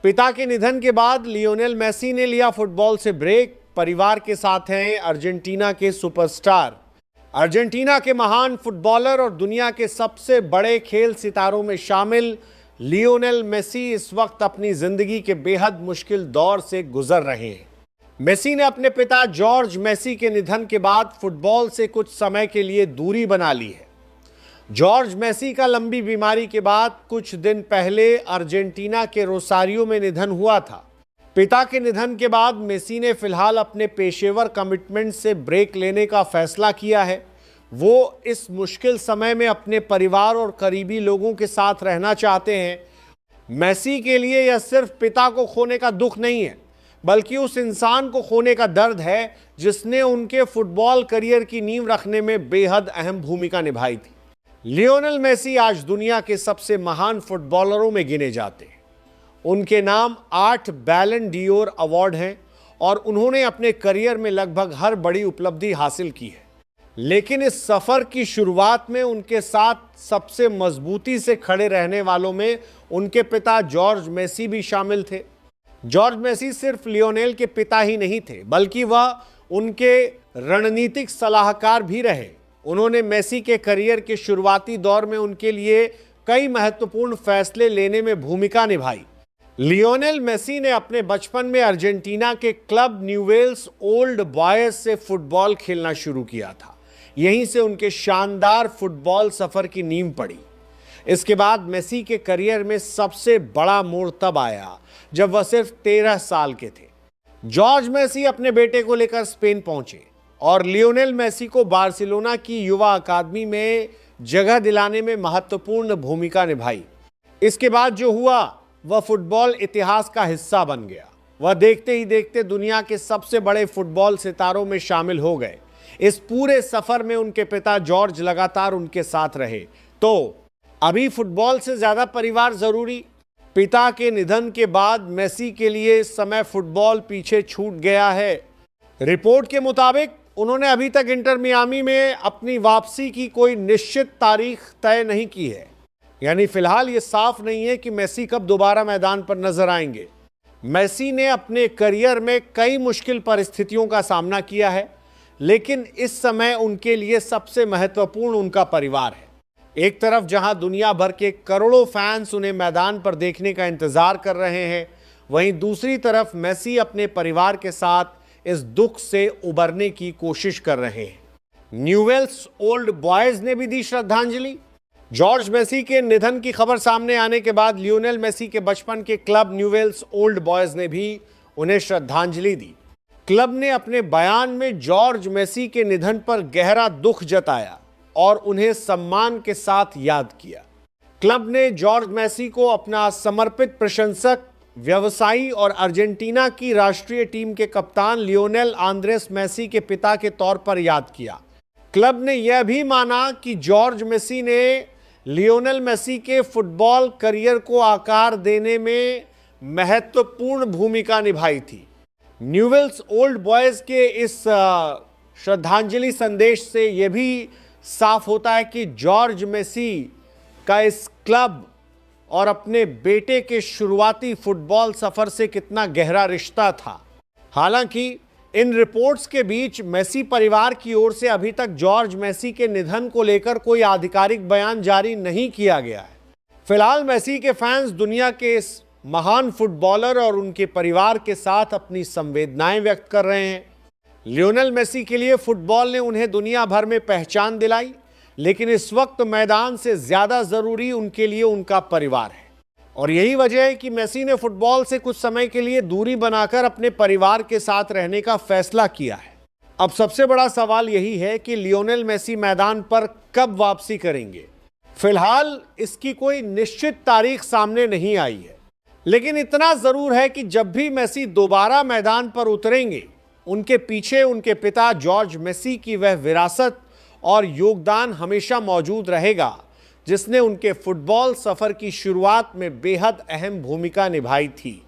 पिता के निधन के बाद लियोनेल मेसी ने लिया फुटबॉल से ब्रेक। परिवार के साथ हैं अर्जेंटीना के सुपरस्टार। अर्जेंटीना के महान फुटबॉलर और दुनिया के सबसे बड़े खेल सितारों में शामिल लियोनेल मेसी इस वक्त अपनी जिंदगी के बेहद मुश्किल दौर से गुजर रहे हैं। मेसी ने अपने पिता जॉर्ज मेसी के निधन के बाद फुटबॉल से कुछ समय के लिए दूरी बना ली है। जॉर्ज मेसी का लंबी बीमारी के बाद कुछ दिन पहले अर्जेंटीना के रोसारियो में निधन हुआ था। पिता के निधन के बाद मेसी ने फिलहाल अपने पेशेवर कमिटमेंट से ब्रेक लेने का फैसला किया है। वो इस मुश्किल समय में अपने परिवार और करीबी लोगों के साथ रहना चाहते हैं। मेसी के लिए यह सिर्फ पिता को खोने का दुख नहीं है, बल्कि उस इंसान को खोने का दर्द है जिसने उनके फुटबॉल करियर की नींव रखने में बेहद अहम भूमिका निभाई थी। लियोनेल मेसी आज दुनिया के सबसे महान फुटबॉलरों में गिने जाते हैं। उनके नाम 8 बैलन डियोर अवार्ड हैं और उन्होंने अपने करियर में लगभग हर बड़ी उपलब्धि हासिल की है। लेकिन इस सफर की शुरुआत में उनके साथ सबसे मजबूती से खड़े रहने वालों में उनके पिता जॉर्ज मेसी भी शामिल थे। जॉर्ज मेसी सिर्फ लियोनेल के पिता ही नहीं थे, बल्कि वह उनके रणनीतिक सलाहकार भी रहे। उन्होंने मेसी के करियर के शुरुआती दौर में उनके लिए कई महत्वपूर्ण फैसले लेने में भूमिका निभाई। लियोनेल मेसी ने अपने बचपन में अर्जेंटीना के क्लब न्यूवेल्स ओल्ड बॉयज से फुटबॉल खेलना शुरू किया था। यहीं से उनके शानदार फुटबॉल सफर की नींव पड़ी। इसके बाद मेसी के करियर में सबसे बड़ा मोड़ तब आया जब वह सिर्फ 13 साल के थे। जॉर्ज मेसी अपने बेटे को लेकर स्पेन पहुंचे और लियोनेल मेसी को बार्सिलोना की युवा अकादमी में जगह दिलाने में महत्वपूर्ण भूमिका निभाई। इसके बाद जो हुआ वह फुटबॉल इतिहास का हिस्सा बन गया। वह देखते ही देखते दुनिया के सबसे बड़े फुटबॉल सितारों में शामिल हो गए। इस पूरे सफर में उनके पिता जॉर्ज लगातार उनके साथ रहे। तो अभी फुटबॉल से ज्यादा परिवार जरूरी? पिता के निधन के बाद मेसी के लिए समय फुटबॉल पीछे छूट गया है। रिपोर्ट के मुताबिक उन्होंने अभी तक इंटर मियामी में अपनी वापसी की कोई निश्चित तारीख तय नहीं की है। यानी फिलहाल ये साफ नहीं है कि मेसी कब दोबारा मैदान पर नजर आएंगे। मेसी ने अपने करियर में कई मुश्किल परिस्थितियों का सामना किया है, लेकिन इस समय उनके लिए सबसे महत्वपूर्ण उनका परिवार है। एक तरफ जहां दुनिया भर के करोड़ों फैंस उन्हें मैदान पर देखने का इंतजार कर रहे हैं, वहीं दूसरी तरफ मेसी अपने परिवार के साथ इस दुख से उबरने की कोशिश कर रहे हैं। न्यूवेल्स ओल्ड बॉयज ने भी दी श्रद्धांजलि। जॉर्ज मेसी के निधन की खबर सामने आने के बाद लियोनेल मेसी के बचपन के क्लब न्यूवेल्स ओल्ड बॉयज ने भी उन्हें श्रद्धांजलि दी। क्लब ने अपने बयान में जॉर्ज मेसी के निधन पर गहरा दुख जताया और उन्हें सम्मान के साथ याद किया। क्लब ने जॉर्ज मेसी को अपना समर्पित प्रशंसक, व्यवसायी और अर्जेंटीना की राष्ट्रीय टीम के कप्तान लियोनेल आंद्रेस मेसी के पिता के तौर पर याद किया। क्लब ने यह भी माना कि जॉर्ज मेसी ने लियोनेल मेसी के फुटबॉल करियर को आकार देने में महत्वपूर्ण भूमिका निभाई थी। न्यूवेल्स ओल्ड बॉयज के इस श्रद्धांजलि संदेश से यह भी साफ होता है कि जॉर्ज मेसी का इस क्लब और अपने बेटे के शुरुआती फुटबॉल सफर से कितना गहरा रिश्ता था। हालांकि इन रिपोर्ट्स के बीच मेसी परिवार की ओर से अभी तक जॉर्ज मेसी के निधन को लेकर कोई आधिकारिक बयान जारी नहीं किया गया है। फिलहाल मेसी के फैंस दुनिया के इस महान फुटबॉलर और उनके परिवार के साथ अपनी संवेदनाएं व्यक्त कर रहे हैं। लियोनेल मेसी के लिए फुटबॉल ने उन्हें दुनिया भर में पहचान दिलाई, लेकिन इस वक्त मैदान से ज्यादा जरूरी उनके लिए उनका परिवार है। और यही वजह है कि मेसी ने फुटबॉल से कुछ समय के लिए दूरी बनाकर अपने परिवार के साथ रहने का फैसला किया है। अब सबसे बड़ा सवाल यही है कि लियोनेल मेसी मैदान पर कब वापसी करेंगे। फिलहाल इसकी कोई निश्चित तारीख सामने नहीं आई है, लेकिन इतना जरूर है कि जब भी मेसी दोबारा मैदान पर उतरेंगे, उनके पीछे उनके पिता जॉर्ज मेसी की वह विरासत और योगदान हमेशा मौजूद रहेगा, जिसने उनके फुटबॉल सफर की शुरुआत में बेहद अहम भूमिका निभाई थी।